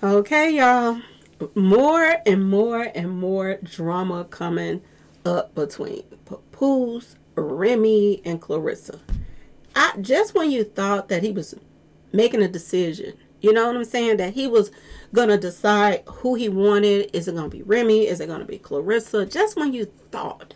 Okay, y'all. More and more and more drama coming up between Papoose, Remy, and Clarissa. Just when you thought that he was making a decision, you know what I'm saying? That he was gonna decide who he wanted. Is it gonna be Remy? Is it gonna be Clarissa? Just when you thought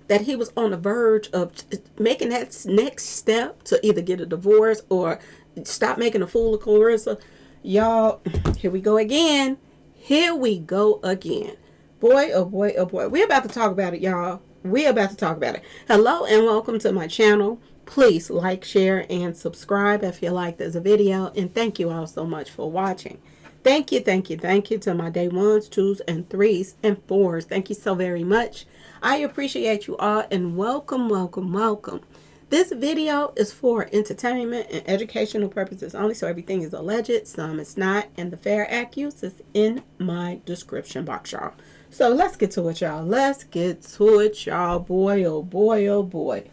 that he was on the verge of making that next step to either get a divorce or stop making a fool of Clarissa, y'all, here we go again. Here we go again. Boy, oh boy, oh boy. We're about to talk about it, y'all. We're about to talk about it. Hello and welcome to my channel. Please like, share, and subscribe if you like this video. And thank you all so much for watching. Thank you, thank you, thank you to my day ones, twos, and threes, and fours. Thank you so very much. I appreciate you all and welcome, welcome, welcome. This video is for entertainment and educational purposes only, so everything is alleged, some is not, and the fair accuse is in my description box, y'all. So let's get to it, y'all. Let's get to it, y'all. Boy, oh boy, oh boy.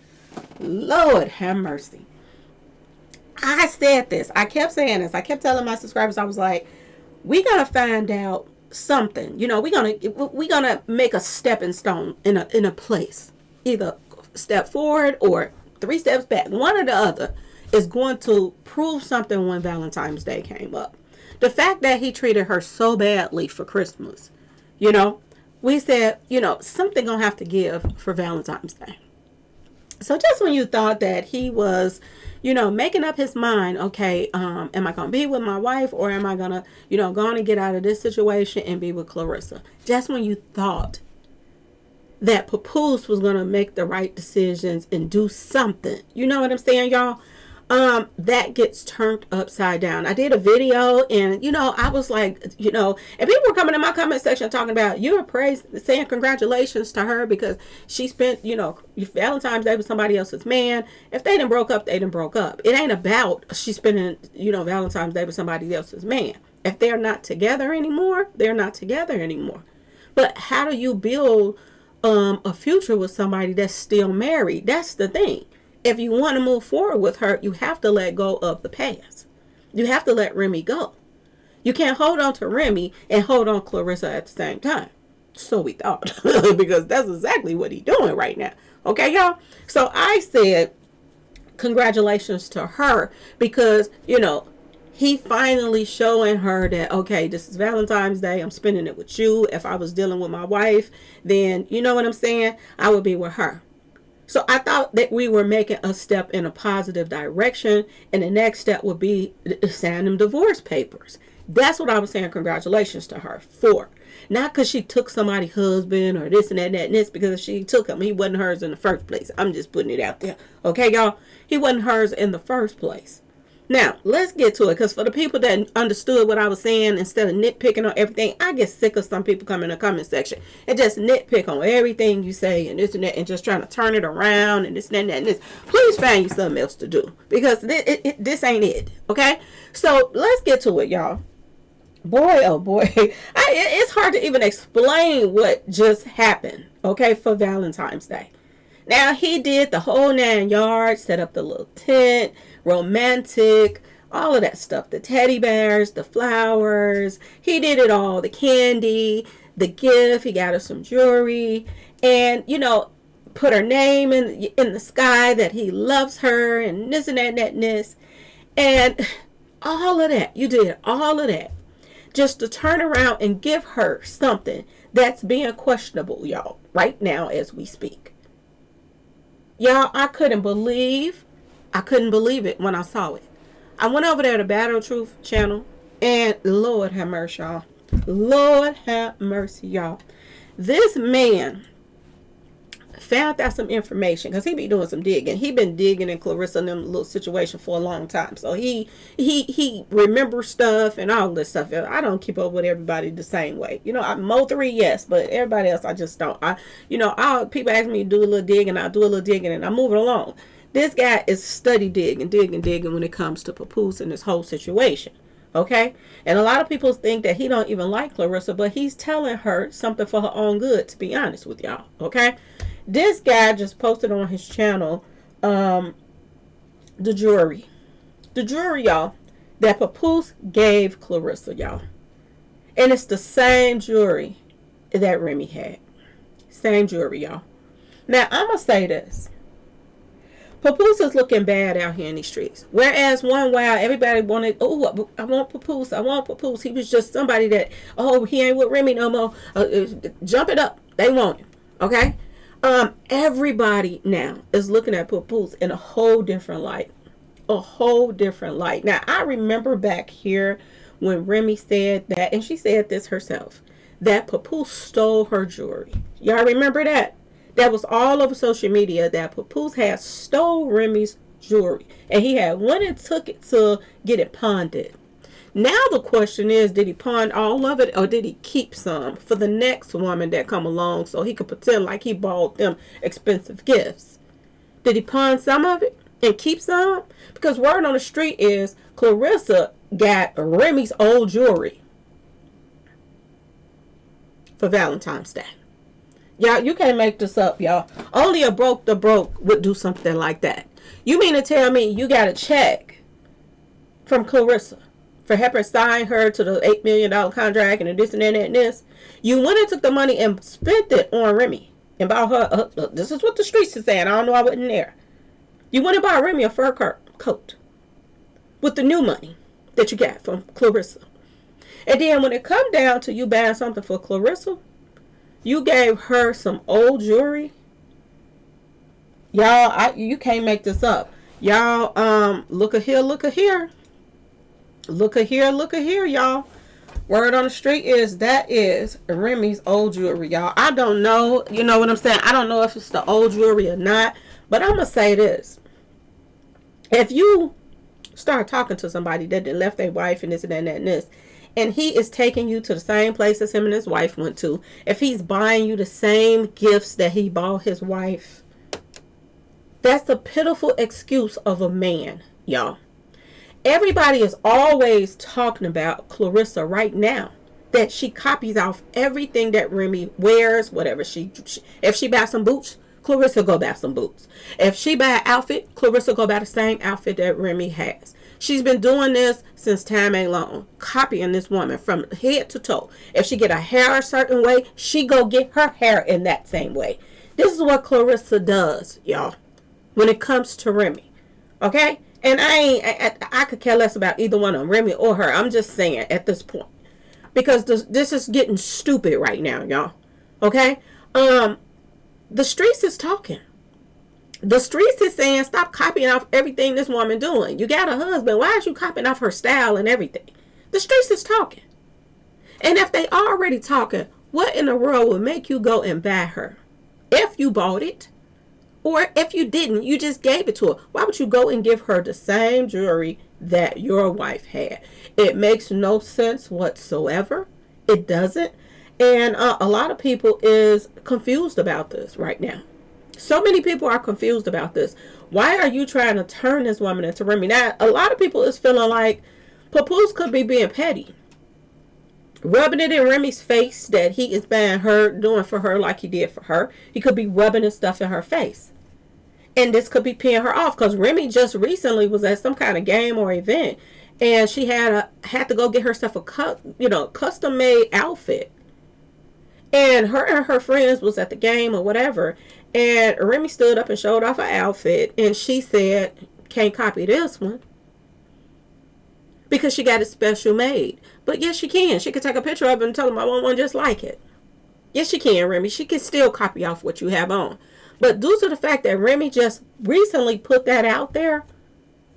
Lord have mercy. I said this. I kept saying this. I kept telling my subscribers, I was like, we gotta find out something. You know, we're gonna make a stepping stone in a place. Either step forward or 3 steps back. One or the other is going to prove something when Valentine's Day came up. The fact that he treated her so badly for Christmas, you know, we said, you know, something gonna have to give for Valentine's Day. So just when you thought that he was, you know, making up his mind, okay, am I going to be with my wife or am I going to, you know, go on and get out of this situation and be with Clarissa? Just when you thought that Papoose was going to make the right decisions and do something, you know what I'm saying, y'all? That gets turned upside down. I did a video and, you know, I was like, you know, and people were coming in my comment section talking about, you're saying congratulations to her because she spent, you know, Valentine's Day with somebody else's man. If they done broke up, they done broke up. It ain't about she spending, you know, Valentine's Day with somebody else's man. If they're not together anymore, they're not together anymore. But how do you build a future with somebody that's still married? That's the thing. If you want to move forward with her, you have to let go of the past. You have to let Remy go. You can't hold on to Remy and hold on Clarissa at the same time. So we thought, because that's exactly what he's doing right now. Okay, y'all? So I said, congratulations to her because, you know, he finally showing her that, okay, this is Valentine's Day. I'm spending it with you. If I was dealing with my wife, then, you know what I'm saying? I would be with her. So I thought that we were making a step in a positive direction. And the next step would be signing them divorce papers. That's what I was saying congratulations to her for. Not because she took somebody's husband or this and that and this. Because if she took him, he wasn't hers in the first place. I'm just putting it out there. Okay, y'all? He wasn't hers in the first place. Now, let's get to it. Because for the people that understood what I was saying, instead of nitpicking on everything, I get sick of some people coming in the comment section and just nitpick on everything you say and this and that and just trying to turn it around and this and that and this. Please find you something else to do because this ain't it. Okay? So, let's get to it, y'all. Boy, oh boy. It's hard to even explain what just happened, okay, for Valentine's Day. Now, he did the whole 9 yards, set up the little tent, romantic, all of that stuff. The teddy bears, the flowers. He did it all. The candy, the gift. He got her some jewelry. And, you know, put her name in the sky that he loves her and this and that and that and this. And all of that. You did all of that. Just to turn around and give her something that's being questionable, y'all, right now as we speak. Y'all, I couldn't believe it when I saw it. I went over there to Battle Truth channel and Lord have mercy, y'all. Lord have mercy, y'all. This man found out some information because he be doing some digging. He been digging in Clarissa and them little situation for a long time. So he remembers stuff and all this stuff. I don't keep up with everybody the same way. You know, I mothery, yes, but everybody else I just don't. People ask me to do a little digging, I'll do a little digging and I move it along. This guy is study digging when it comes to Papoose and this whole situation. Okay? And a lot of people think that he don't even like Clarissa, but he's telling her something for her own good, to be honest with y'all. Okay? This guy just posted on his channel the jewelry. The jewelry, y'all, that Papoose gave Clarissa, y'all. And it's the same jewelry that Remy had. Same jewelry, y'all. Now, I'm going to say this. Papoose is looking bad out here in these streets. Whereas one while everybody wanted, oh, I want Papoose. I want Papoose. He was just somebody that, oh, he ain't with Remy no more. Jump it up. They want him. Okay? Everybody now is looking at Papoose in a whole different light. A whole different light. Now, I remember back here when Remy said that, and she said this herself, that Papoose stole her jewelry. Y'all remember that? That was all over social media, that Papoose had stole Remy's jewelry. And he had went and took it to get it pawned. Now the question is, did he pawn all of it, or did he keep some for the next woman that come along so he could pretend like he bought them expensive gifts? Did he pawn some of it and keep some? Because word on the street is Clarissa got Remy's old jewelry for Valentine's Day. Y'all, you can't make this up, y'all. Only a broke would do something like that. You mean to tell me you got a check from Clarissa for helping sign her to the $8 million contract and this and that and this? You went and took the money and spent it on Remy and bought her, this is what the streets is saying. I don't know, I wasn't there. You went and bought Remy a fur coat with the new money that you got from Clarissa. And then when it come down to you buying something for Clarissa, you gave her some old jewelry. Y'all, you can't make this up. Y'all, look at here, look at here. Look at here, look at here, y'all. Word on the street is that is Remy's old jewelry, y'all. I don't know, you know what I'm saying? I don't know if it's the old jewelry or not, but I'm going to say this. If you start talking to somebody that left their wife and this and that and this, and he is taking you to the same places him and his wife went to, if he's buying you the same gifts that he bought his wife, that's a pitiful excuse of a man, y'all. Everybody is always talking about Clarissa right now, that she copies off everything that Remy wears, whatever if she buys some boots, Clarissa go buy some boots. If she buy an outfit, Clarissa go buy the same outfit that Remy has. She's been doing this since time ain't long, copying this woman from head to toe. If she get her hair a certain way, she go get her hair in that same way. This is what Clarissa does, y'all, when it comes to Remy. Okay? And I could care less about either one of them, Remy or her. I'm just saying at this point. Because this is getting stupid right now, y'all. Okay? The streets is talking. The streets is saying, stop copying off everything this woman doing. You got a husband. Why is you copying off her style and everything? The streets is talking. And if they already talking, what in the world would make you go and buy her? If you bought it, or if you didn't, you just gave it to her. Why would you go and give her the same jewelry that your wife had? It makes no sense whatsoever. It doesn't. And a lot of people is confused about this right now. So many people are confused about this. Why are you trying to turn this woman into Remy? Now, a lot of people is feeling like Papoose could be being petty, rubbing it in Remy's face that he is buying her, doing for her like he did for her. He could be rubbing his stuff in her face. And this could be peeing her off, because Remy just recently was at some kind of game or event, and she had to go get herself a custom made outfit. And her friends was at the game or whatever, and Remy stood up and showed off her outfit, and she said, can't copy this one because she got it special made. But yes, she can. She can take a picture of it and tell them I want one just like it. Yes, she can, Remy. She can still copy off what you have on. But due to the fact that Remy just recently put that out there,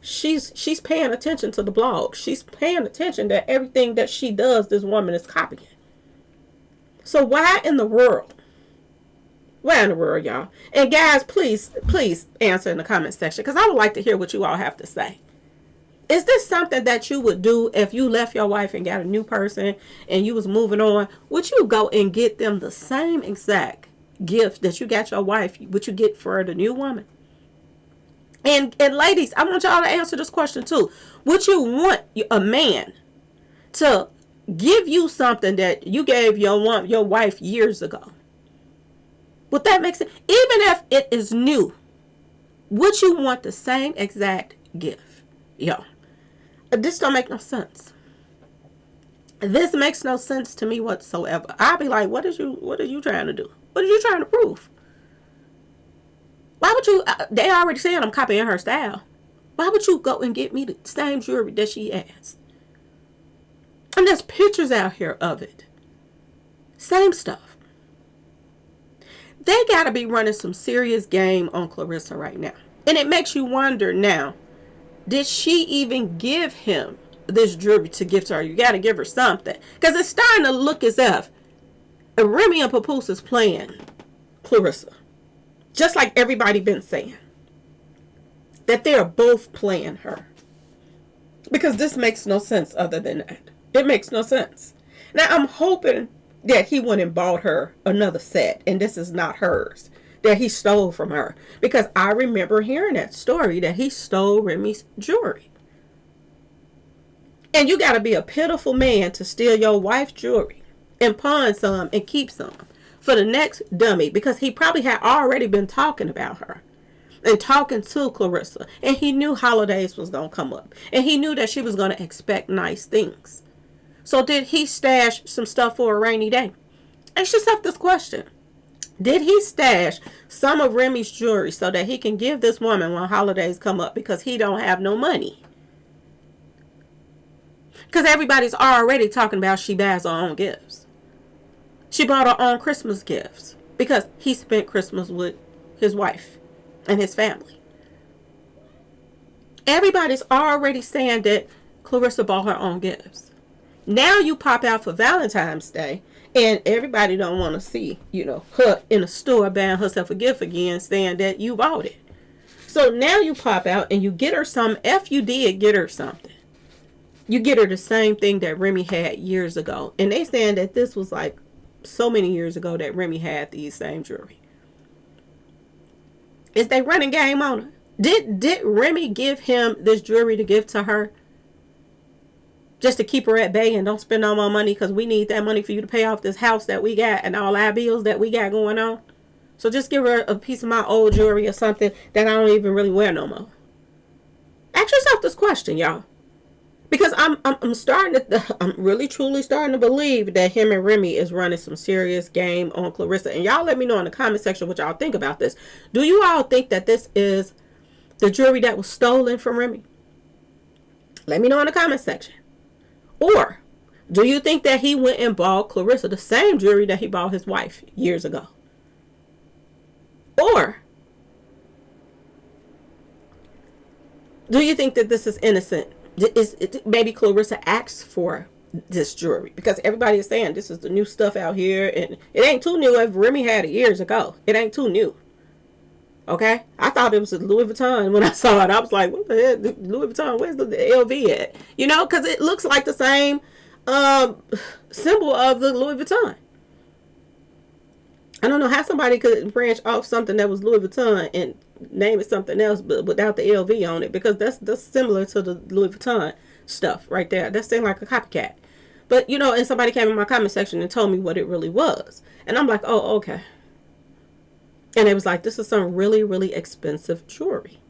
she's paying attention to the blog. She's paying attention that everything that she does, this woman is copying. So why in the world? Why in the world, y'all? And guys, please answer in the comment section, because I would like to hear what you all have to say. Is this something that you would do if you left your wife and got a new person and you was moving on? Would you go and get them the same exact gift that you got your wife, would you get for the new woman? And ladies, I want y'all to answer this question too. Would you want a man to give you something that you gave your wife years ago? Would that make sense? Even if it is new, would you want the same exact gift? Yo, this don't make no sense. This makes no sense to me whatsoever. I'll be like, what are you trying to do? What are you trying to prove? Why would you, they already said I'm copying her style. Why would you go and get me the same jewelry that she has? And there's pictures out here of it. Same stuff. They got to be running some serious game on Clarissa right now. And it makes you wonder now, did she even give him this jewelry to give to her? You got to give her something. Because it's starting to look as if Remy and Papoose is playing Clarissa. Just like everybody been saying. That they're both playing her. Because this makes no sense other than that. It makes no sense. Now, I'm hoping that he went and bought her another set. And this is not hers. That he stole from her. Because I remember hearing that story. That he stole Remy's jewelry. And you got to be a pitiful man to steal your wife's jewelry. And pawn some and keep some. For the next dummy. Because he probably had already been talking about her. And talking to Clarissa. And he knew holidays was going to come up. And he knew that she was going to expect nice things. So did he stash some stuff for a rainy day? Ask yourself this question. Did he stash some of Remy's jewelry so that he can give this woman when holidays come up because he don't have no money? Because everybody's already talking about she buys her own gifts. She bought her own Christmas gifts because he spent Christmas with his wife and his family. Everybody's already saying that Clarissa bought her own gifts. Now you pop out for Valentine's Day and everybody don't want to see, her in a store buying herself a gift again saying that you bought it. So now you pop out and you get her something. If you did get her something, you get her the same thing that Remy had years ago. And they saying that this was like so many years ago that Remy had these same jewelry. Is they running game on her? Did Remy give him this jewelry to give to her? Just to keep her at bay and don't spend no more money because we need that money for you to pay off this house that we got and all our bills that we got going on. So just give her a piece of my old jewelry or something that I don't even really wear no more. Ask yourself this question, y'all. Because I'm really truly starting to believe that him and Remy is running some serious game on Clarissa. And y'all let me know in the comment section what y'all think about this. Do you all think that this is the jewelry that was stolen from Remy? Let me know in the comment section. Or do you think that he went and bought Clarissa the same jewelry that he bought his wife years ago? Or do you think that this is innocent? Maybe Clarissa asked for this jewelry because everybody is saying this is the new stuff out here and it ain't too new. If Remy had it years ago, it ain't too new. Okay, I thought it was a Louis Vuitton when I saw it. I was like, what the hell, Louis Vuitton? Where's the LV at? Because it looks like the same symbol of the Louis Vuitton. I don't know how somebody could branch off something that was Louis Vuitton and name it something else, but without the LV on it, because that's similar to the Louis Vuitton stuff right there. That seemed like a copycat. But and somebody came in my comment section and told me what it really was, and I'm like, oh, okay. And it was like, this is some really, really expensive jewelry.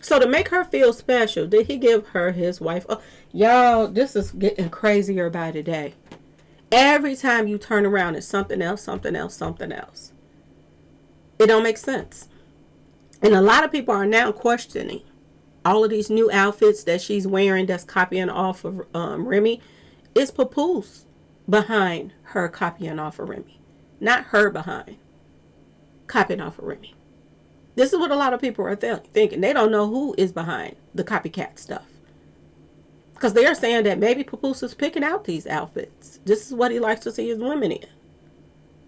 So to make her feel special, did he give her his wife? Oh, y'all, this is getting crazier by the day. Every time you turn around, it's something else, something else, something else. It don't make sense. And a lot of people are now questioning all of these new outfits that she's wearing that's copying off of Remy. Is Papoose behind her copying off of Remy? Not her behind copying off of Remy. This is what a lot of people are thinking. They don't know who is behind the copycat stuff. Because they are saying that maybe Papoose is picking out these outfits. This is what he likes to see his women in.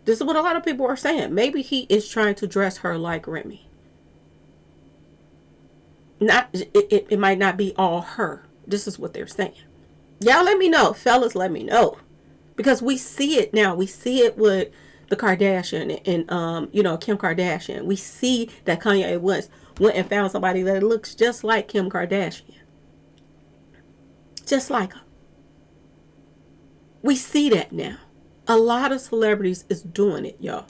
This is what a lot of people are saying. Maybe he is trying to dress her like Remy. It might not be all her. This is what they're saying. Y'all let me know. Fellas, let me know. Because we see it now. We see it with the Kardashian and Kim Kardashian. We see that Kanye West went and found somebody that looks just like Kim Kardashian. Just like her. We see that now. A lot of celebrities is doing it, y'all.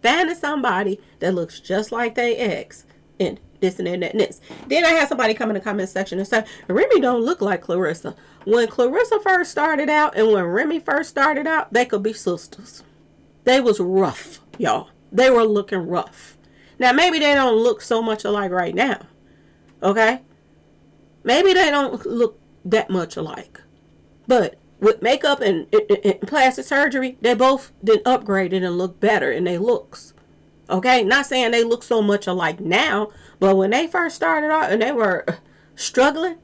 Finding somebody that looks just like their ex and this and that and this. Then I had somebody come in the comment section and say, Remy don't look like Clarissa. When Clarissa first started out and when Remy first started out, they could be sisters. They was rough, y'all. They were looking rough. Now, maybe they don't look so much alike right now. Okay? Maybe they don't look that much alike. But with makeup and plastic surgery, they both then upgraded and look better in their looks. Okay? Not saying they look so much alike now, but when they first started out and they were struggling.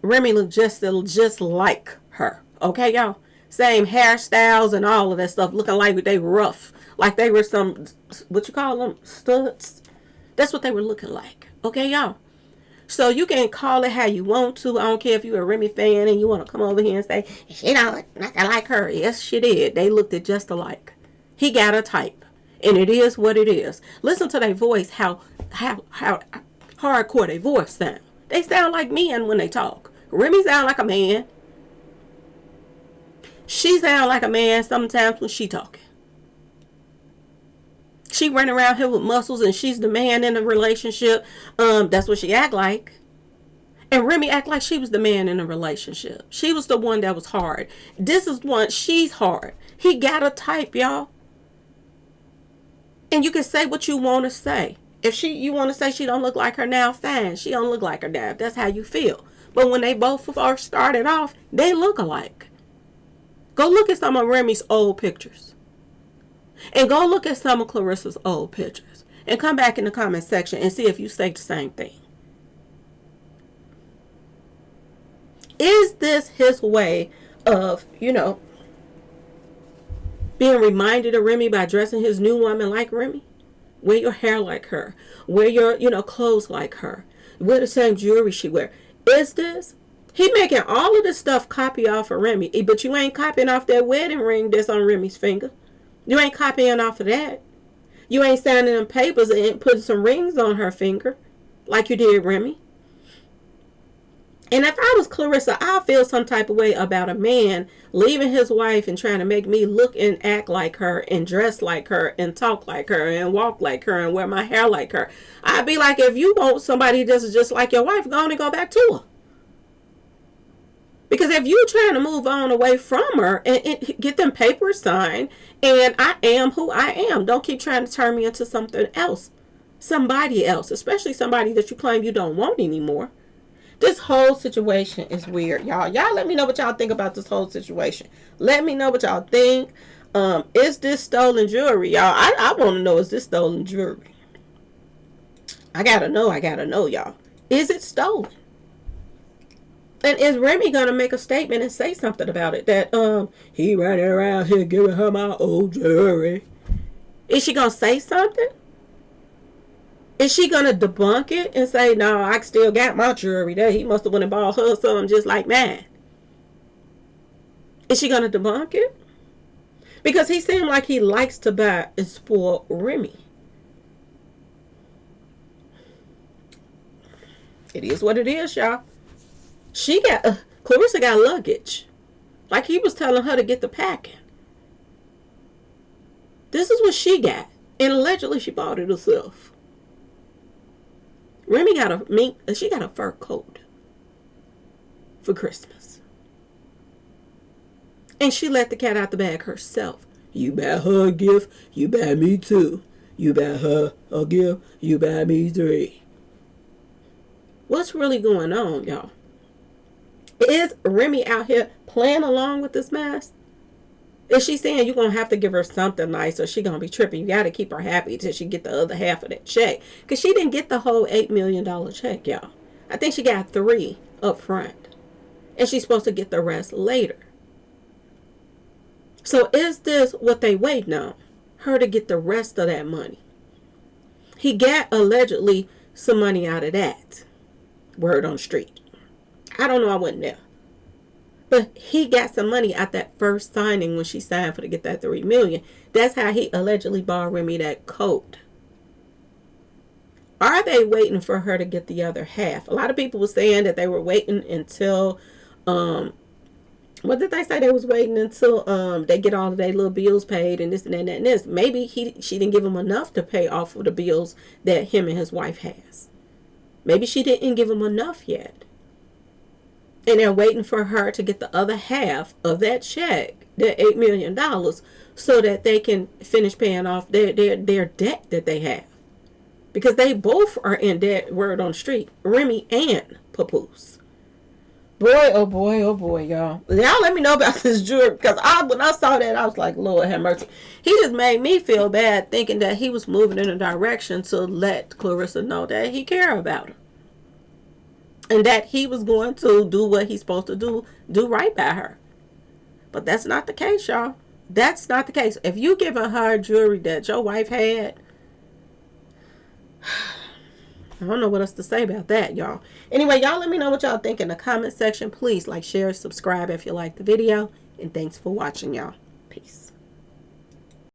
Remy looked just like her. Okay, y'all? Same hairstyles and all of that stuff, looking like they rough. Like they were some, what you call them, studs. That's what they were looking like. Okay, y'all? So you can call it how you want to. I don't care if you're a Remy fan and you want to come over here and say, she don't look nothing like her. Yes, she did. They looked it just alike. He got a type. And it is what it is. Listen to their voice, how hardcore their voice sound. They sound like men when they talk. Remy sound like a man. She sound like a man sometimes when she talking. She running around here with muscles and she's the man in the relationship. That's what she act like. And Remy act like she was the man in the relationship. She was the one that was hard. This is one, she's hard. He got a type, y'all. And you can say what you want to say. If you want to say she don't look like her now, fine. She don't look like her now, if that's how you feel. But when they both first started off, they look alike. Go look at some of Remy's old pictures. And go look at some of Clarissa's old pictures. And come back in the comment section and see if you say the same thing. Is this his way of, being reminded of Remy by dressing his new woman like Remy? Wear your hair like her. Wear your, clothes like her. Wear the same jewelry she wear. Is this? He making all of this stuff copy off of Remy. But you ain't copying off that wedding ring that's on Remy's finger. You ain't copying off of that. You ain't signing them papers and putting some rings on her finger like you did Remy. And if I was Clarissa, I'll feel some type of way about a man leaving his wife and trying to make me look and act like her and dress like her and talk like her and walk like her and wear my hair like her. I'd be like, if you want somebody that's just like your wife, go on and go back to her. Because if you trying to move on away from her and get them papers signed, and I am who I am, don't keep trying to turn me into something else. Somebody else, especially somebody that you claim you don't want anymore. This whole situation is weird, y'all. Y'all let me know what y'all think about this whole situation. Let me know what y'all think. Is this stolen jewelry, y'all? I want to know, is this stolen jewelry? I gotta know, y'all. Is it stolen? And is Remy gonna make a statement and say something about it? That he running around here giving her my old jewelry. Is she gonna say something? Is she gonna debunk it and say, no, I still got my jewelry there. He must have went and bought her something just like mine. Is she gonna debunk it? Because he seemed like he likes to buy and spoil Remy. It is what it is, y'all. Clarissa got luggage. Like he was telling her to get the packing. This is what she got. And allegedly she bought it herself. Remy got a fur coat for Christmas. And she let the cat out the bag herself. You buy her a gift, you buy me 2. You buy her a gift, you buy me 3. What's really going on, y'all? Is Remy out here playing along with this mess? Is she saying you're going to have to give her something nice or she going to be tripping? You got to keep her happy till she get the other half of that check. Because she didn't get the whole $8 million check, y'all. I think she got 3 up front. And she's supposed to get the rest later. So is this what they waiting on? Her to get the rest of that money. He got allegedly some money out of that. Word on the street. I don't know, I wasn't there. But he got some money at that first signing when she signed for to get that $3 million. That's how he allegedly bought Remy that coat. Are they waiting for her to get the other half? A lot of people were saying that they were waiting until What did they say? They was waiting until they get all of their little bills paid and this and that and that and this. Maybe she didn't give him enough to pay off of the bills that him and his wife has. Maybe she didn't give him enough yet. And they're waiting for her to get the other half of that check, that $8 million, so that they can finish paying off their debt that they have. Because they both are in debt, word on the street, Remy and Papoose. Boy, oh boy, oh boy, y'all. Y'all let me know about this jewelry, because when I saw that, I was like, Lord have mercy. He just made me feel bad thinking that he was moving in a direction to let Clarissa know that he cared about her. And that he was going to do what he's supposed to do right by her. But that's not the case, y'all. That's not the case. If you giving her jewelry that your wife had, I don't know what else to say about that, y'all. Anyway, y'all let me know what y'all think in the comment section. Please like, share, subscribe if you like the video. And thanks for watching, y'all. Peace.